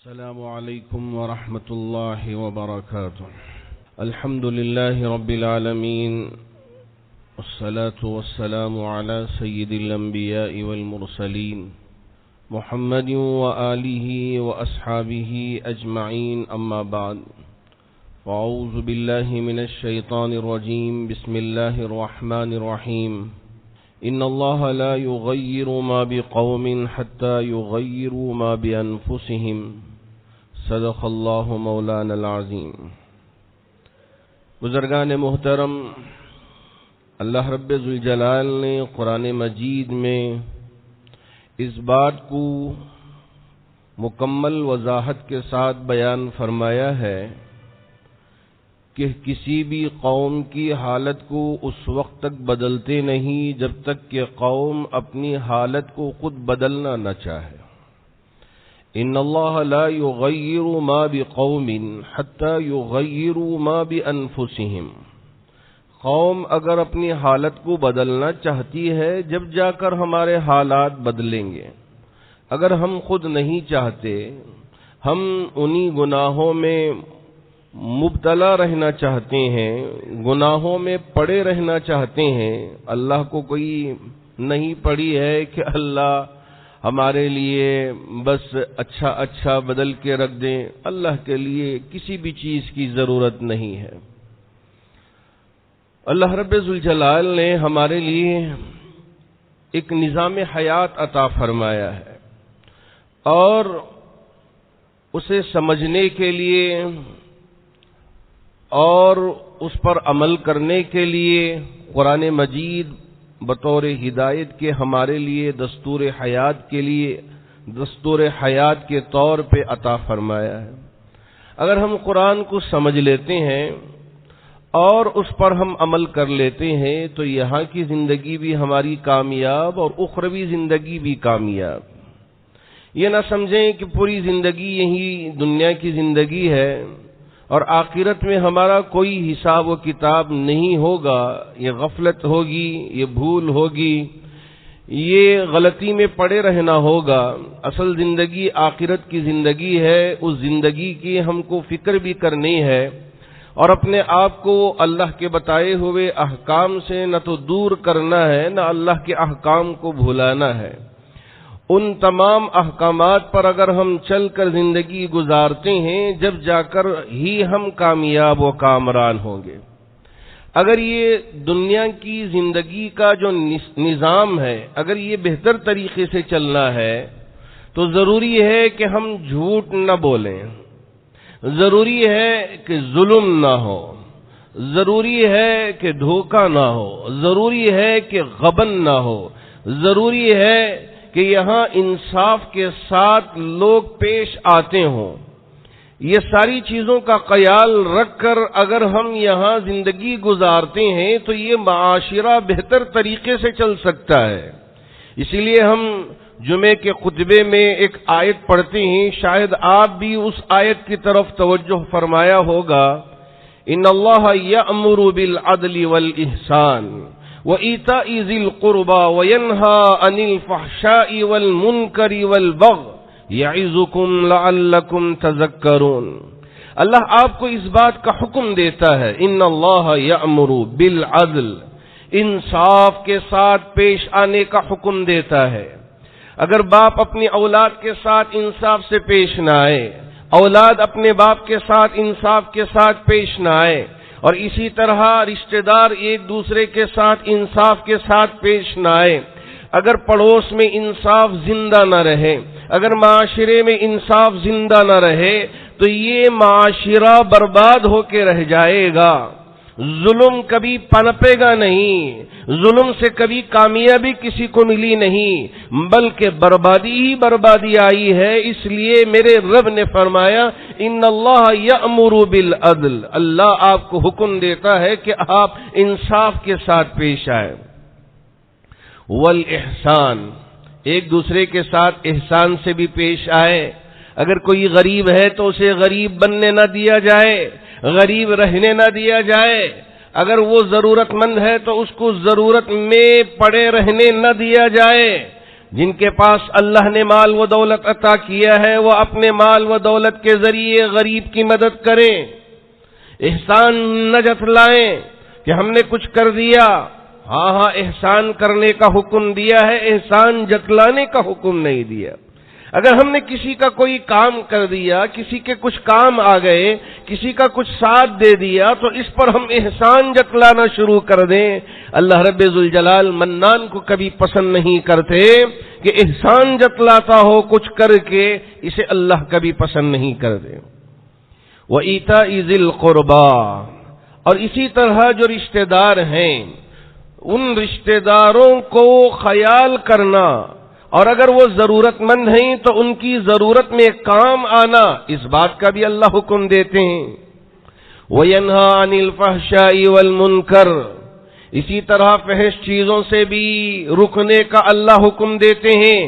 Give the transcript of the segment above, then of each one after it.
السلام علیکم ورحمۃ اللہ وبرکاتہ۔ الحمد للہ رب العالمین، والصلاة والسلام علی سید الانبیاء والمرسلین، محمد وآلہ واصحابہ اجمعین، اما بعد، فاعوذ باللہ من الشیطان الرجیم، بسم اللہ الرحمن الرحیم۔ ان اللہ لا یغیر ما بقوم حتی یغیروا ما بانفسہم، صدق اللہ مولانا العظیم۔ بزرگان محترم، اللہ رب ذوالجلال نے قرآن مجید میں اس بات کو مکمل وضاحت کے ساتھ بیان فرمایا ہے کہ کسی بھی قوم کی حالت کو اس وقت تک بدلتے نہیں جب تک کہ قوم اپنی حالت کو خود بدلنا نہ چاہے۔ ان اللہ لا یغیر ما بقوم حتی یغیروا ما بانفسہم۔ قوم اگر اپنی حالت کو بدلنا چاہتی ہے جب جا کر ہمارے حالات بدلیں گے۔ اگر ہم خود نہیں چاہتے، ہم انہی گناہوں میں مبتلا رہنا چاہتے ہیں، گناہوں میں پڑے رہنا چاہتے ہیں، اللہ کو کوئی نہیں پڑی ہے کہ اللہ ہمارے لیے بس اچھا بدل کے رکھ دیں۔ اللہ کے لیے کسی بھی چیز کی ضرورت نہیں ہے۔ اللہ رب ذوالجلال نے ہمارے لیے ایک نظام حیات عطا فرمایا ہے، اور اسے سمجھنے کے لیے اور اس پر عمل کرنے کے لیے قرآن مجید بطور ہدایت کے ہمارے لیے دستور حیات کے طور پہ عطا فرمایا ہے۔ اگر ہم قرآن کو سمجھ لیتے ہیں اور اس پر ہم عمل کر لیتے ہیں تو یہاں کی زندگی بھی ہماری کامیاب اور اخروی زندگی بھی کامیاب۔ یہ نہ سمجھیں کہ پوری زندگی یہی دنیا کی زندگی ہے اور آخرت میں ہمارا کوئی حساب و کتاب نہیں ہوگا۔ یہ غفلت ہوگی، یہ بھول ہوگی، یہ غلطی میں پڑے رہنا ہوگا۔ اصل زندگی آخرت کی زندگی ہے، اس زندگی کی ہم کو فکر بھی کرنی ہے، اور اپنے آپ کو اللہ کے بتائے ہوئے احکام سے نہ تو دور کرنا ہے، نہ اللہ کے احکام کو بھولانا ہے۔ ان تمام احکامات پر اگر ہم چل کر زندگی گزارتے ہیں جب جا کر ہی ہم کامیاب و کامران ہوں گے۔ اگر یہ دنیا کی زندگی کا جو نظام ہے، اگر یہ بہتر طریقے سے چلنا ہے تو ضروری ہے کہ ہم جھوٹ نہ بولیں، ضروری ہے کہ ظلم نہ ہو، ضروری ہے کہ دھوکہ نہ ہو، ضروری ہے کہ غبن نہ ہو، ضروری ہے کہ یہاں انصاف کے ساتھ لوگ پیش آتے ہوں۔ یہ ساری چیزوں کا خیال رکھ کر اگر ہم یہاں زندگی گزارتے ہیں تو یہ معاشرہ بہتر طریقے سے چل سکتا ہے۔ اسی لیے ہم جمعے کے خطبے میں ایک آیت پڑھتے ہیں، شاید آپ بھی اس آیت کی طرف توجہ فرمایا ہوگا۔ ان اللہ یأمر بالعدل والاحسان وَإِيتَاءِ ذِي الْقُرْبَى وَيَنْهَى عَنِ الْفَحْشَاءِ وَالْمُنكَرِ وَالْبَغْيِ يَعِظُكُمْ لَعَلَّكُمْ تَذَكَّرُونَ۔ اللہ آپ کو اس بات کا حکم دیتا ہے، ان اللہ یأمر بالعدل، انصاف کے ساتھ پیش آنے کا حکم دیتا ہے۔ اگر باپ اپنی اولاد کے ساتھ انصاف سے پیش نہ آئے، اولاد اپنے باپ کے ساتھ انصاف کے ساتھ پیش نہ آئے، اور اسی طرح رشتہ دار ایک دوسرے کے ساتھ انصاف کے ساتھ پیش نہ آئے، اگر پڑوس میں انصاف زندہ نہ رہے، اگر معاشرے میں انصاف زندہ نہ رہے تو یہ معاشرہ برباد ہو کے رہ جائے گا۔ ظلم کبھی پنپے گا نہیں، ظلم سے کبھی کامیابی کسی کو ملی نہیں، بلکہ بربادی ہی بربادی آئی ہے۔ اس لیے میرے رب نے فرمایا، ان اللہ یأمر بالعدل، اللہ آپ کو حکم دیتا ہے کہ آپ انصاف کے ساتھ پیش آئیں۔ والاحسان، ایک دوسرے کے ساتھ احسان سے بھی پیش آئے۔ اگر کوئی غریب ہے تو اسے غریب بننے نہ دیا جائے، غریب رہنے نہ دیا جائے۔ اگر وہ ضرورت مند ہے تو اس کو ضرورت میں پڑے رہنے نہ دیا جائے۔ جن کے پاس اللہ نے مال و دولت عطا کیا ہے وہ اپنے مال و دولت کے ذریعے غریب کی مدد کریں، احسان نہ جتلائیں کہ ہم نے کچھ کر دیا۔ ہاں احسان کرنے کا حکم دیا ہے، احسان جتلانے کا حکم نہیں دیا۔ اگر ہم نے کسی کا کوئی کام کر دیا، کسی کے کچھ کام آ گئے، کسی کا کچھ ساتھ دے دیا تو اس پر ہم احسان جتلانا شروع کر دیں۔ اللہ رب ذوالجلال منان کو کبھی پسند نہیں کرتے کہ احسان جتلاتا ہو کچھ کر کے، اسے اللہ کبھی پسند نہیں کرتے۔ وَإِيتَاءِ ذِي الْقُرْبَىٰ، اور اسی طرح جو رشتہ دار ہیں ان رشتہ داروں کو خیال کرنا، اور اگر وہ ضرورت مند ہیں تو ان کی ضرورت میں کام آنا، اس بات کا بھی اللہ حکم دیتے ہیں۔ وَيَنْهَىٰ عَنِ الْفَحْشَاءِ وَالْمُنكَرِ، اسی طرح فحش چیزوں سے بھی رکنے کا اللہ حکم دیتے ہیں،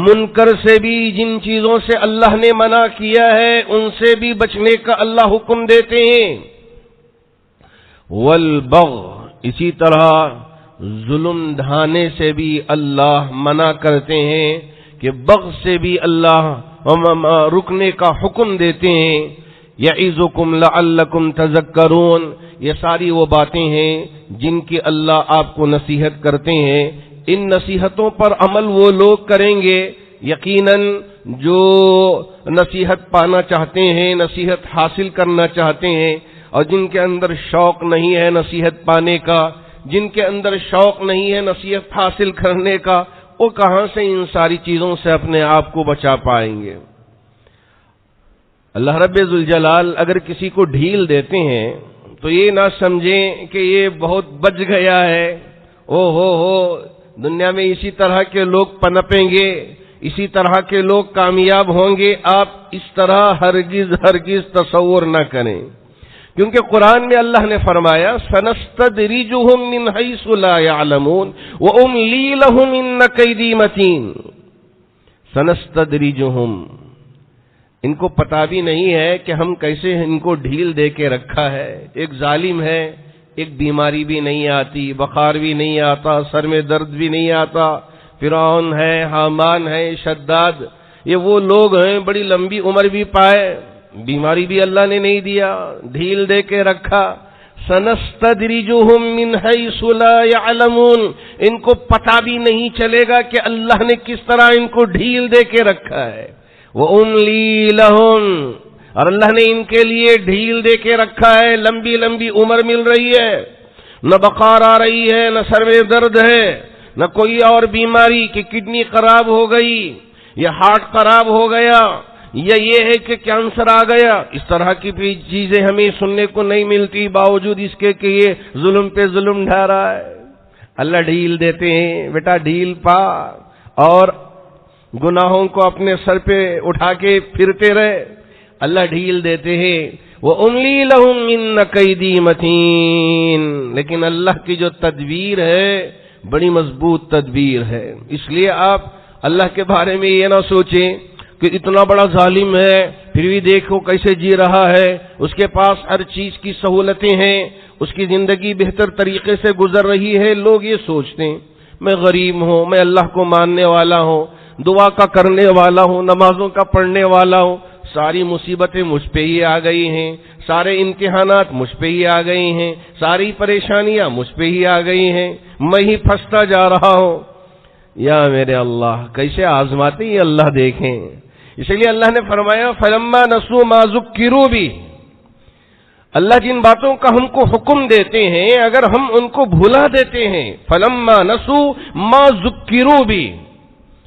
منکر سے بھی، جن چیزوں سے اللہ نے منع کیا ہے ان سے بھی بچنے کا اللہ حکم دیتے ہیں۔ وَالْبَغْيِ، اسی طرح ظلم ڈھانے سے بھی اللہ منع کرتے ہیں کہ بغض سے بھی اللہ رکنے کا حکم دیتے ہیں۔ یعظکم لعلکم تذکرون، یہ ساری وہ باتیں ہیں جن کی اللہ آپ کو نصیحت کرتے ہیں۔ ان نصیحتوں پر عمل وہ لوگ کریں گے یقیناً جو نصیحت پانا چاہتے ہیں، نصیحت حاصل کرنا چاہتے ہیں، اور جن کے اندر شوق نہیں ہے نصیحت پانے کا، جن کے اندر شوق نہیں ہے نصیحت حاصل کرنے کا، وہ کہاں سے ان ساری چیزوں سے اپنے آپ کو بچا پائیں گے۔ اللہ رب ذوالجلال اگر کسی کو ڈھیل دیتے ہیں تو یہ نہ سمجھیں کہ یہ بہت بچ گیا ہے، ہو دنیا میں اسی طرح کے لوگ پنپیں گے، اسی طرح کے لوگ کامیاب ہوں گے۔ آپ اس طرح ہرگز تصور نہ کریں، کیونکہ قرآن میں اللہ نے فرمایا سَنَسْتَدْرِجُهُم مِّنْ حَيْثُ لَا يَعْلَمُونَ وَأُمْلِي لَهُمْ إِنَّ كَيْدِي مَتِينٌ۔ سَنَسْتَدْرِجُهُم، ان کو پتہ بھی نہیں ہے کہ ہم کیسے ان کو ڈھیل دے کے رکھا ہے۔ ایک ظالم ہے، ایک بیماری بھی نہیں آتی، بخار بھی نہیں آتا، سر میں درد بھی نہیں آتا، فرعون ہے، حامان ہے، شداد، یہ وہ لوگ ہیں بڑی لمبی عمر بھی پائے، بیماری بھی اللہ نے نہیں دیا، ڈھیل دے کے رکھا۔ سنستدرجہم من حیث لا یعلمون، ان کو پتہ بھی نہیں چلے گا کہ اللہ نے کس طرح ان کو ڈھیل دے کے رکھا ہے۔ وَأُمْلِي لَهُمْ، اور اللہ نے ان کے لیے ڈھیل دے کے رکھا ہے، لمبی لمبی عمر مل رہی ہے، نہ بخار آ رہی ہے، نہ سر میں درد ہے، نہ کوئی اور بیماری کہ کڈنی خراب ہو گئی یا ہارٹ خراب ہو گیا یا یہ ہے کہ کینسر آ گیا۔ اس طرح کی بھی چیزیں ہمیں سننے کو نہیں ملتی، باوجود اس کے کہ یہ ظلم پہ ظلم ڈھا رہا ہے۔ اللہ ڈھیل دیتے ہیں، بیٹا ڈھیل پا اور گناہوں کو اپنے سر پہ اٹھا کے پھرتے رہے۔ اللہ ڈھیل دیتے ہیں، وَأُمْلِي لَهُمْ إِنَّ كَيْدِي مَتِينٌ، لیکن اللہ کی جو تدبیر ہے بڑی مضبوط تدبیر ہے۔ اس لیے آپ اللہ کے بارے میں یہ نہ سوچیں کہ اتنا بڑا ظالم ہے پھر بھی دیکھو کیسے جی رہا ہے، اس کے پاس ہر چیز کی سہولتیں ہیں، اس کی زندگی بہتر طریقے سے گزر رہی ہے۔ لوگ یہ سوچتے ہیں میں غریب ہوں، میں اللہ کو ماننے والا ہوں، دعا کا کرنے والا ہوں، نمازوں کا پڑھنے والا ہوں، ساری مصیبتیں مجھ پہ ہی آ گئی ہیں، سارے امتحانات مجھ پہ ہی آ گئی ہیں، ساری پریشانیاں مجھ پہ ہی آ گئی ہیں، میں ہی پھنستا جا رہا ہوں۔ یا میرے اللہ، کیسے آزماتے ہیں اللہ دیکھیں۔ اس لیے اللہ نے فرمایا فَلَمَّا نَسُوا مَا ذُكِّرُوا بِهِ، اللہ جن باتوں کا ہم کو حکم دیتے ہیں اگر ہم ان کو بھلا دیتے ہیں، فَلَمَّا نَسُوا مَا ذُكِّرُوا بِهِ،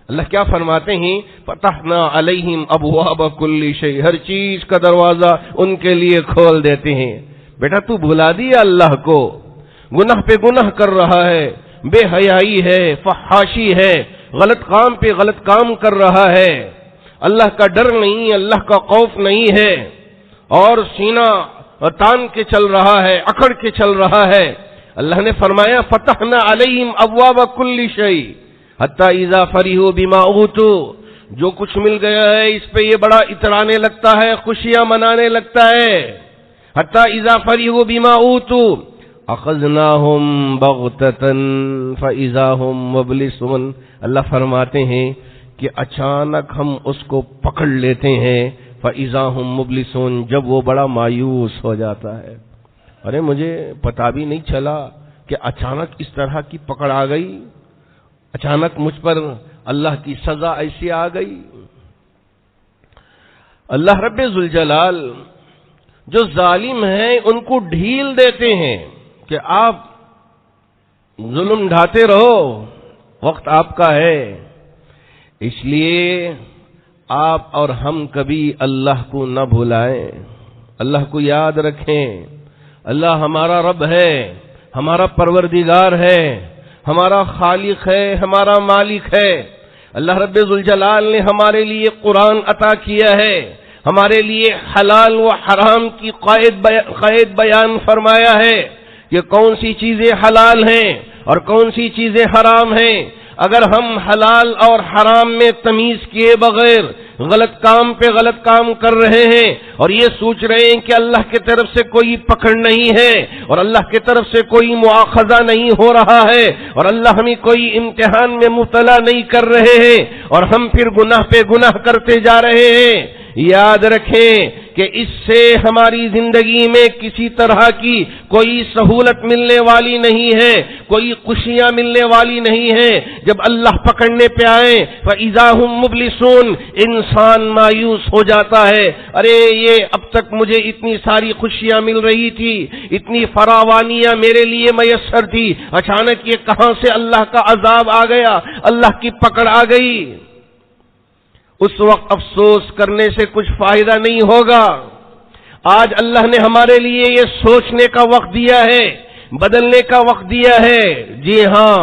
اللہ کیا فرماتے ہیں فتحنا علیہم ابواب کل شیء، ہر چیز کا دروازہ ان کے لیے کھول دیتے ہیں۔ بیٹا تو بھلا دیا اللہ کو، گناہ پہ گناہ کر رہا ہے، بے حیائی ہے، فحاشی ہے، غلط کام پہ غلط کام کر رہا ہے، اللہ کا ڈر نہیں، اللہ کا خوف نہیں ہے، اور سینہ تان کے چل رہا ہے، اکڑ کے چل رہا ہے۔ اللہ نے فرمایا فتحنا علیہم ابواب کل شیء حتی اذا فرحوا بما اوتوا، جو کچھ مل گیا ہے اس پہ یہ بڑا اترانے لگتا ہے، خوشیاں منانے لگتا ہے۔ حتی اذا فرحوا بما اوتوا، اخذناہم بغتۃ فاذا ہم مبلسون، اللہ فرماتے ہیں کہ اچانک ہم اس کو پکڑ لیتے ہیں، فاذا ہم مبلسون، جب وہ بڑا مایوس ہو جاتا ہے۔ ارے مجھے پتا بھی نہیں چلا کہ اچانک اس طرح کی پکڑ آ گئی، اچانک مجھ پر اللہ کی سزا ایسی آ گئی۔ اللہ رب ذوالجلال جو ظالم ہیں ان کو ڈھیل دیتے ہیں کہ آپ ظلم ڈھاتے رہو، وقت آپ کا ہے۔ اس لیے آپ اور ہم کبھی اللہ کو نہ بھلائیں، اللہ کو یاد رکھیں۔ اللہ ہمارا رب ہے، ہمارا پروردگار ہے، ہمارا خالق ہے، ہمارا مالک ہے۔ اللہ رب ذوالجلال نے ہمارے لیے قرآن عطا کیا ہے، ہمارے لیے حلال و حرام کی قید بیان فرمایا ہے کہ کون سی چیزیں حلال ہیں اور کون سی چیزیں حرام ہیں۔ اگر ہم حلال اور حرام میں تمیز کیے بغیر غلط کام پہ غلط کام کر رہے ہیں اور یہ سوچ رہے ہیں کہ اللہ کی طرف سے کوئی پکڑ نہیں ہے اور اللہ کی طرف سے کوئی مواخذہ نہیں ہو رہا ہے اور اللہ ہمیں کوئی امتحان میں مبتلا نہیں کر رہے ہیں اور ہم پھر گناہ پہ گناہ کرتے جا رہے ہیں، یاد رکھیں کہ اس سے ہماری زندگی میں کسی طرح کی کوئی سہولت ملنے والی نہیں ہے، کوئی خوشیاں ملنے والی نہیں ہے۔ جب اللہ پکڑنے پہ آئے فَإِذَا هُمْ مُبْلِسُونَ، انسان مایوس ہو جاتا ہے، ارے یہ اب تک مجھے اتنی ساری خوشیاں مل رہی تھی، اتنی فراوانیاں میرے لیے میسر تھی، اچانک یہ کہاں سے اللہ کا عذاب آ گیا، اللہ کی پکڑ آ گئی۔ اس وقت افسوس کرنے سے کچھ فائدہ نہیں ہوگا۔ آج اللہ نے ہمارے لیے یہ سوچنے کا وقت دیا ہے، بدلنے کا وقت دیا ہے۔ جی ہاں،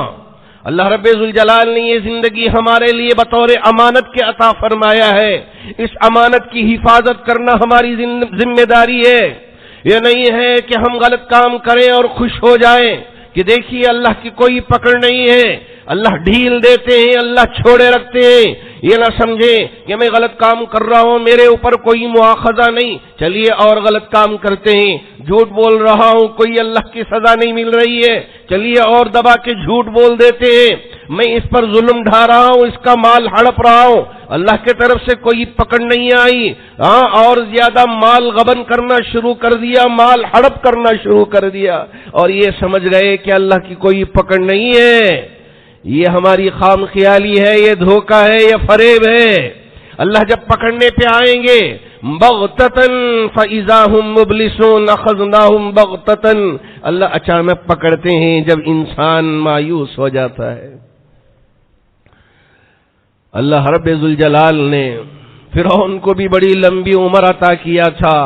اللہ رب ذوالجلال نے یہ زندگی ہمارے لیے بطور امانت کے عطا فرمایا ہے۔ اس امانت کی حفاظت کرنا ہماری ذمہ داری ہے۔ یہ نہیں ہے کہ ہم غلط کام کریں اور خوش ہو جائیں کہ دیکھیے اللہ کی کوئی پکڑ نہیں ہے، اللہ ڈھیل دیتے ہیں، اللہ چھوڑے رکھتے ہیں۔ یہ نہ سمجھے کہ میں غلط کام کر رہا ہوں، میرے اوپر کوئی مواخذہ نہیں، چلیے اور غلط کام کرتے ہیں۔ جھوٹ بول رہا ہوں، کوئی اللہ کی سزا نہیں مل رہی ہے، چلیے اور دبا کے جھوٹ بول دیتے ہیں۔ میں اس پر ظلم ڈھا رہا ہوں، اس کا مال ہڑپ رہا ہوں، اللہ کی طرف سے کوئی پکڑ نہیں آئی، ہاں اور زیادہ مال غبن کرنا شروع کر دیا، مال ہڑپ کرنا شروع کر دیا اور یہ سمجھ گئے کہ اللہ کی کوئی پکڑ نہیں ہے۔ یہ ہماری خام خیالی ہے، یہ دھوکہ ہے، یہ فریب ہے۔ اللہ جب پکڑنے پہ آئیں گے بغتتاً فاذا هم مبلسون اخذناهم بغتتاً، اللہ اچانک پکڑتے ہیں جب انسان مایوس ہو جاتا ہے۔ اللہ رب ذوالجلال نے فرعون کو بھی بڑی لمبی عمر عطا کیا تھا،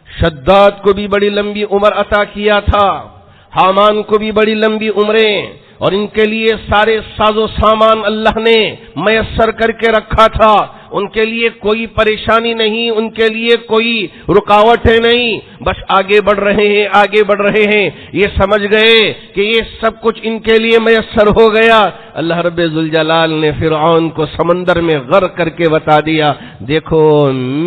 شداد کو بھی بڑی لمبی عمر عطا کیا تھا، حامان کو بھی بڑی لمبی عمریں اور ان کے لیے سارے ساز و سامان اللہ نے میسر کر کے رکھا تھا۔ ان کے لیے کوئی پریشانی نہیں، ان کے لیے کوئی رکاوٹیں نہیں، بس آگے بڑھ رہے ہیں، آگے بڑھ رہے ہیں۔ یہ سمجھ گئے کہ یہ سب کچھ ان کے لیے میسر ہو گیا۔ اللہ رب ذوالجلال نے فرعون کو سمندر میں غرق کر کے بتا دیا، دیکھو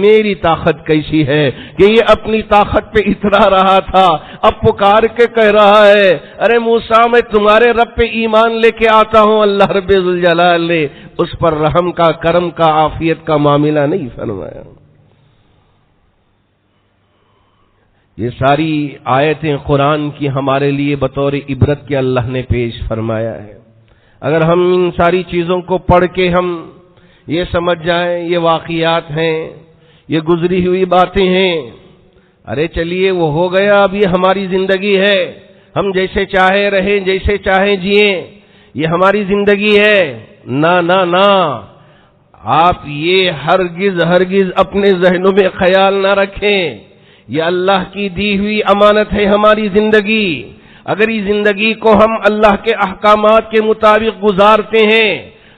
میری طاقت کیسی ہے، کہ یہ اپنی طاقت پہ اترا رہا تھا، اب پکار کے کہہ رہا ہے ارے موسیٰ میں تمہارے رب پہ ایمان لے کے آتا ہوں۔ اللہ رب ذوالجلال نے اس پر رحم کا، کرم کا، عافیت کا معاملہ نہیں فرمایا۔ یہ ساری آیتیں قرآن کی ہمارے لیے بطور عبرت کے اللہ نے پیش فرمایا ہے۔ اگر ہم ان ساری چیزوں کو پڑھ کے ہم یہ سمجھ جائیں یہ واقعات ہیں، یہ گزری ہوئی باتیں ہیں، ارے چلیے وہ ہو گیا، اب یہ ہماری زندگی ہے، ہم جیسے چاہے رہیں، جیسے چاہے جئیں، یہ ہماری زندگی ہے۔ نہ نہ نہ، آپ یہ ہرگز اپنے ذہنوں میں خیال نہ رکھیں، یہ اللہ کی دی ہوئی امانت ہے ہماری زندگی۔ اگر اس زندگی کو ہم اللہ کے احکامات کے مطابق گزارتے ہیں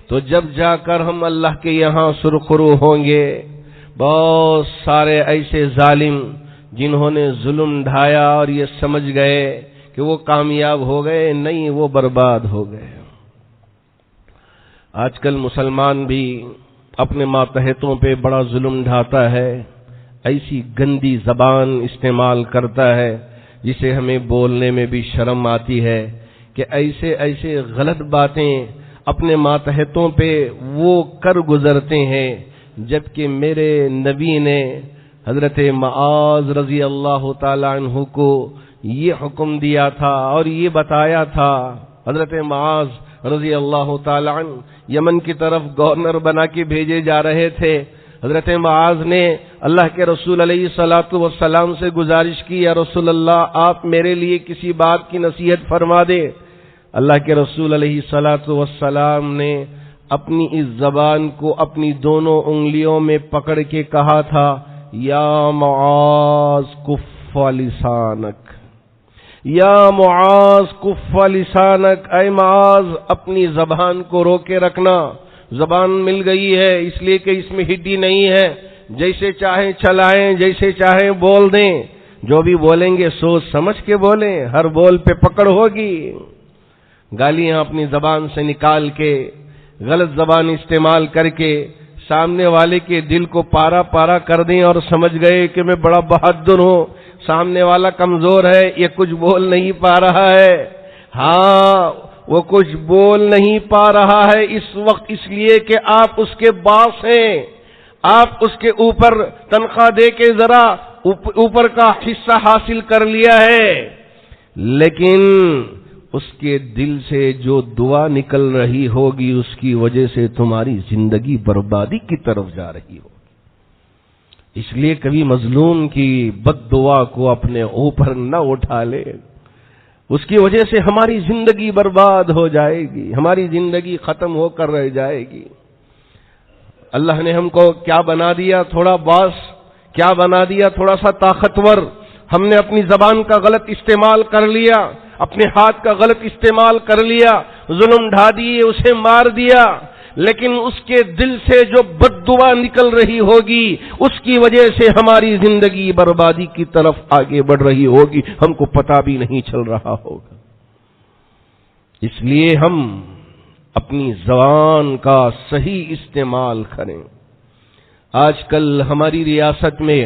تو جب جا کر ہم اللہ کے یہاں سرخرو ہوں گے۔ بہت سارے ایسے ظالم جنہوں نے ظلم ڈھایا اور یہ سمجھ گئے کہ وہ کامیاب ہو گئے، نہیں، وہ برباد ہو گئے۔ آج کل مسلمان بھی اپنے ماتحتوں پہ بڑا ظلم ڈھاتا ہے، ایسی گندی زبان استعمال کرتا ہے جسے ہمیں بولنے میں بھی شرم آتی ہے کہ ایسے ایسے غلط باتیں اپنے ماتحتوں پہ وہ کر گزرتے ہیں، جبکہ میرے نبی نے حضرت معاذ رضی اللہ تعالی عنہ کو یہ حکم دیا تھا اور یہ بتایا تھا۔ حضرت معاذ رضی اللہ تعالی عنہ یمن کی طرف گورنر بنا کے بھیجے جا رہے تھے۔ حضرت معاذ نے اللہ کے رسول علیہ الصلوۃ والسلام سے گزارش کی، یا رسول اللہ آپ میرے لیے کسی بات کی نصیحت فرما دیں۔ اللہ کے رسول علیہ الصلوۃ والسلام نے اپنی اس زبان کو اپنی دونوں انگلیوں میں پکڑ کے کہا تھا، یا معاذ کف لسانک، یا معاذ کف لسانک، اے معاذ اپنی زبان کو روکے رکھنا۔ زبان مل گئی ہے اس لیے کہ اس میں ہڈی نہیں ہے، جیسے چاہیں چلائیں، جیسے چاہیں بول دیں، جو بھی بولیں گے سوچ سمجھ کے بولیں، ہر بول پہ پکڑ ہوگی۔ گالیاں اپنی زبان سے نکال کے، غلط زبان استعمال کر کے سامنے والے کے دل کو پارا پارا کر دیں اور سمجھ گئے کہ میں بڑا بہادر ہوں، سامنے والا کمزور ہے، یہ کچھ بول نہیں پا رہا ہے۔ ہاں وہ کچھ بول نہیں پا رہا ہے اس وقت اس لیے کہ آپ اس کے باس ہیں، آپ اس کے اوپر تنخواہ دے کے ذرا اوپر کا حصہ حاصل کر لیا ہے، لیکن اس کے دل سے جو دعا نکل رہی ہوگی اس کی وجہ سے تمہاری زندگی بربادی کی طرف جا رہی ہو۔ اس لیے کبھی مظلوم کی بد دعا کو اپنے اوپر نہ اٹھا لے، اس کی وجہ سے ہماری زندگی برباد ہو جائے گی، ہماری زندگی ختم ہو کر رہ جائے گی۔ اللہ نے ہم کو کیا بنا دیا؟ تھوڑا باس، کیا بنا دیا؟ تھوڑا سا طاقتور۔ ہم نے اپنی زبان کا غلط استعمال کر لیا، اپنے ہاتھ کا غلط استعمال کر لیا، ظلم ڈھا دیے، اسے مار دیا، لیکن اس کے دل سے جو بد دعا نکل رہی ہوگی اس کی وجہ سے ہماری زندگی بربادی کی طرف آگے بڑھ رہی ہوگی، ہم کو پتہ بھی نہیں چل رہا ہوگا۔ اس لیے ہم اپنی زبان کا صحیح استعمال کریں۔ آج کل ہماری ریاست میں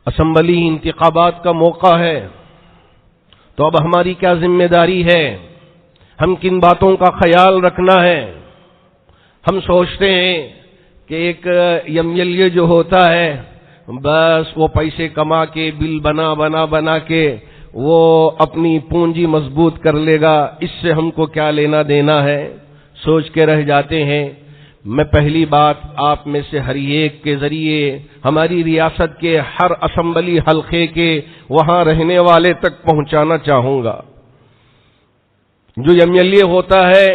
اسمبلی انتخابات کا موقع ہے، تو اب ہماری کیا ذمہ داری ہے؟ ہم کن باتوں کا خیال رکھنا ہے؟ ہم سوچتے ہیں کہ ایک MLA جو ہوتا ہے بس وہ پیسے کما کے بل بنا کے وہ اپنی پونجی مضبوط کر لے گا، اس سے ہم کو کیا لینا دینا ہے، سوچ کے رہ جاتے ہیں۔ میں پہلی بات آپ میں سے ہر ایک کے ذریعے ہماری ریاست کے ہر اسمبلی حلقے کے وہاں رہنے والے تک پہنچانا چاہوں گا۔ جو MLA ہوتا ہے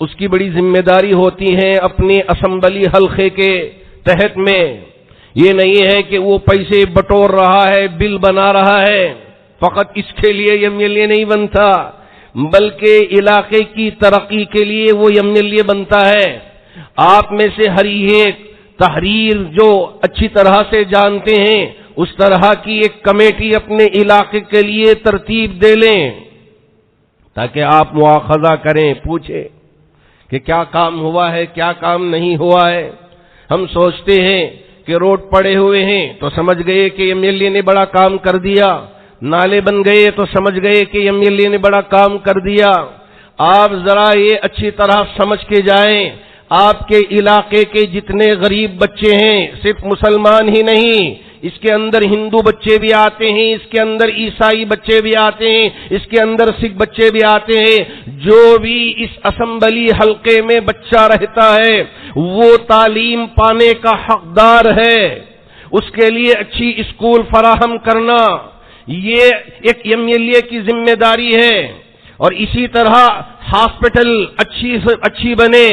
اس کی بڑی ذمہ داری ہوتی ہے اپنے اسمبلی حلقے کے تحت میں، یہ نہیں ہے کہ وہ پیسے بٹور رہا ہے، بل بنا رہا ہے، فقط اس کے لیے MLA نہیں بنتا، بلکہ علاقے کی ترقی کے لیے وہ MLA بنتا ہے۔ آپ میں سے ہر ایک تحریر جو اچھی طرح سے جانتے ہیں اس طرح کی ایک کمیٹی اپنے علاقے کے لیے ترتیب دے لیں، تاکہ آپ مواخذہ کریں، پوچھیں کہ کیا کام ہوا ہے، کیا کام نہیں ہوا ہے۔ ہم سوچتے ہیں کہ روڈ پڑے ہوئے ہیں تو سمجھ گئے کہ MLA نے بڑا کام کر دیا، نالے بن گئے تو سمجھ گئے کہ MLA نے بڑا کام کر دیا۔ آپ ذرا یہ اچھی طرح سمجھ کے جائیں، آپ کے علاقے کے جتنے غریب بچے ہیں، صرف مسلمان ہی نہیں، اس کے اندر ہندو بچے بھی آتے ہیں، اس کے اندر عیسائی بچے بھی آتے ہیں، اس کے اندر سکھ بچے بھی آتے ہیں، جو بھی اس اسمبلی حلقے میں بچہ رہتا ہے وہ تعلیم پانے کا حقدار ہے۔ اس کے لیے اچھی اسکول فراہم کرنا یہ ایک MLA کی ذمہ داری ہے، اور اسی طرح ہاسپٹل اچھی بنے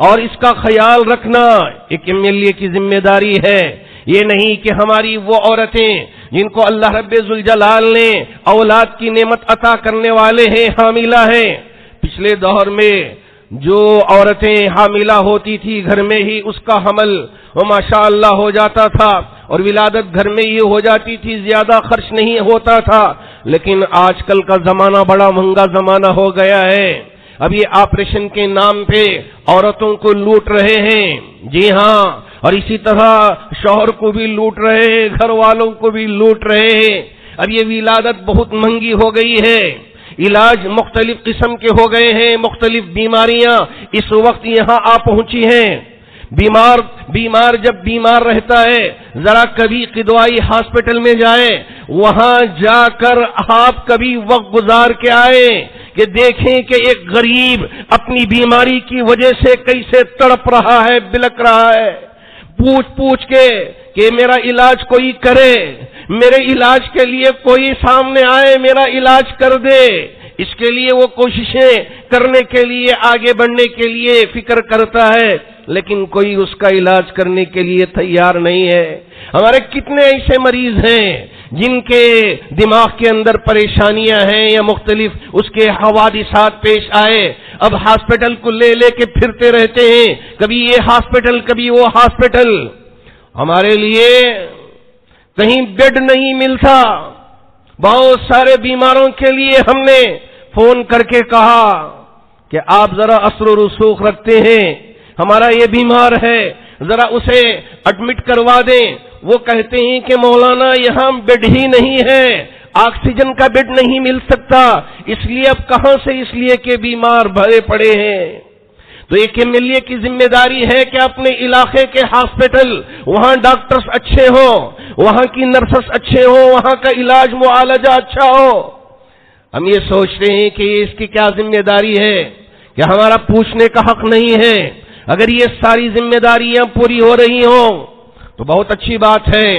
اور اس کا خیال رکھنا ایک MLA کی ذمہ داری ہے۔ یہ نہیں کہ ہماری وہ عورتیں جن کو اللہ رب ذوالجلال نے اولاد کی نعمت عطا کرنے والے ہیں، حاملہ ہیں، پچھلے دور میں جو عورتیں حاملہ ہوتی تھی گھر میں ہی اس کا حمل وہ ماشاءاللہ ہو جاتا تھا اور ولادت گھر میں ہی ہو جاتی تھی، زیادہ خرچ نہیں ہوتا تھا، لیکن آج کل کا زمانہ بڑا مہنگا زمانہ ہو گیا ہے۔ اب یہ آپریشن کے نام پہ عورتوں کو لوٹ رہے ہیں۔ جی ہاں، اور اسی طرح شوہر کو بھی لوٹ رہے ہیں، گھر والوں کو بھی لوٹ رہے ہیں۔ اب یہ ولادت بہت مہنگی ہو گئی ہے، علاج مختلف قسم کے ہو گئے ہیں، مختلف بیماریاں اس وقت یہاں آ پہنچی ہیں۔ بیمار جب بیمار رہتا ہے، ذرا کبھی قدوائی ہاسپٹل میں جائے، وہاں جا کر آپ کبھی وقت گزار کے آئے کہ دیکھیں کہ ایک غریب اپنی بیماری کی وجہ سے کیسے تڑپ رہا ہے، بلک رہا ہے، پوچھ کے کہ میرا علاج کوئی کرے، میرے علاج کے لیے کوئی سامنے آئے، میرا علاج کر دے۔ اس کے لیے وہ کوششیں کرنے کے لیے، آگے بڑھنے کے لیے فکر کرتا ہے، لیکن کوئی اس کا علاج کرنے کے لیے تیار نہیں ہے۔ ہمارے کتنے ایسے مریض ہیں جن کے دماغ کے اندر پریشانیاں ہیں یا مختلف اس کے حوادثات پیش آئے، اب ہاسپٹل کو لے کے پھرتے رہتے ہیں، کبھی یہ ہاسپٹل کبھی وہ ہاسپٹل۔ ہمارے لیے کہیں بیڈ نہیں ملتا، بہت سارے بیماروں کے لیے ہم نے فون کر کے کہا کہ آپ ذرا اثر و رسوخ رکھتے ہیں، ہمارا یہ بیمار ہے، ذرا اسے ایڈمٹ کروا دیں۔ وہ کہتے ہیں کہ مولانا یہاں بیڈ ہی نہیں ہے، آکسیجن کا بیڈ نہیں مل سکتا، اس لیے اب کہاں سے، اس لیے کہ بیمار بھرے پڑے ہیں۔ تو ایک ایم ایل اے کی ذمہ داری ہے کہ اپنے علاقے کے ہاسپٹل، وہاں ڈاکٹرز اچھے ہوں، وہاں کی نرسز اچھے ہوں، وہاں کا علاج معالجہ اچھا ہو۔ ہم یہ سوچتے ہیں کہ اس کی کیا ذمہ داری ہے کہ ہمارا پوچھنے کا حق نہیں ہے۔ اگر یہ ساری ذمہ داریاں پوری ہو رہی ہوں تو بہت اچھی بات ہے،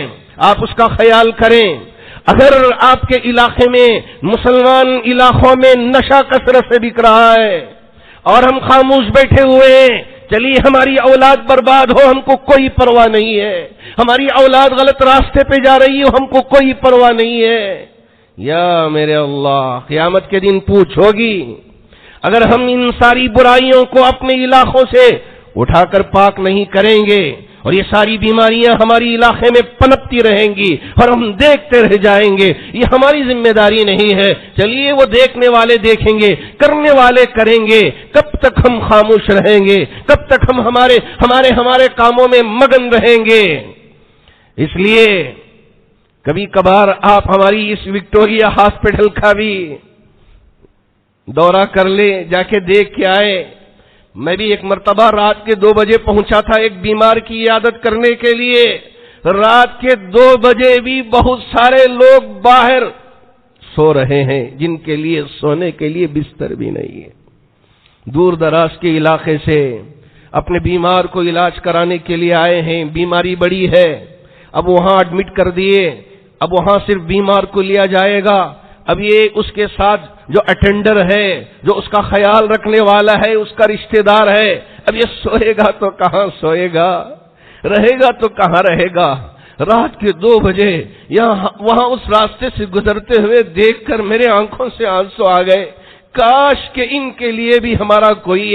آپ اس کا خیال کریں۔ اگر آپ کے علاقے میں، مسلمان علاقوں میں نشہ کثرت سے بک رہا ہے اور ہم خاموش بیٹھے ہوئے ہیں، چلیے ہماری اولاد برباد ہو، ہم کو کوئی پرواہ نہیں ہے، ہماری اولاد غلط راستے پہ جا رہی ہو، ہم کو کوئی پرواہ نہیں ہے، یا میرے اللہ قیامت کے دن پوچھ ہوگی۔ اگر ہم ان ساری برائیوں کو اپنے علاقوں سے اٹھا کر پاک نہیں کریں گے اور یہ ساری بیماریاں ہماری علاقے میں پنپتی رہیں گی اور ہم دیکھتے رہ جائیں گے، یہ ہماری ذمہ داری نہیں ہے۔ چلیے وہ دیکھنے والے دیکھیں گے، کرنے والے کریں گے، کب تک ہم خاموش رہیں گے، کب تک ہم ہمارے کاموں میں مگن رہیں گے۔ اس لیے کبھی کبھار آپ ہماری اس وکٹوریا ہاسپٹل کا بھی دورہ کر لیں، جا کے دیکھ کے آئے۔ میں بھی ایک مرتبہ رات کے 2 بجے پہنچا تھا ایک بیمار کی عیادت کرنے کے لیے۔ رات کے 2 بجے بھی بہت سارے لوگ باہر سو رہے ہیں جن کے لیے سونے کے لیے بستر بھی نہیں ہے، دور دراز کے علاقے سے اپنے بیمار کو علاج کرانے کے لیے آئے ہیں، بیماری بڑی ہے، اب وہاں ایڈمٹ کر دیے، اب وہاں صرف بیمار کو لیا جائے گا، اب یہ اس کے ساتھ جو اٹینڈر ہے، جو اس کا خیال رکھنے والا ہے، اس کا رشتہ دار ہے، اب یہ سوئے گا تو کہاں سوئے گا، رہے گا تو کہاں رہے گا۔ رات کے 2 بجے وہاں اس راستے سے گزرتے ہوئے دیکھ کر میرے آنکھوں سے آنسو آ گئے۔ کاش کہ ان کے لیے بھی ہمارا کوئی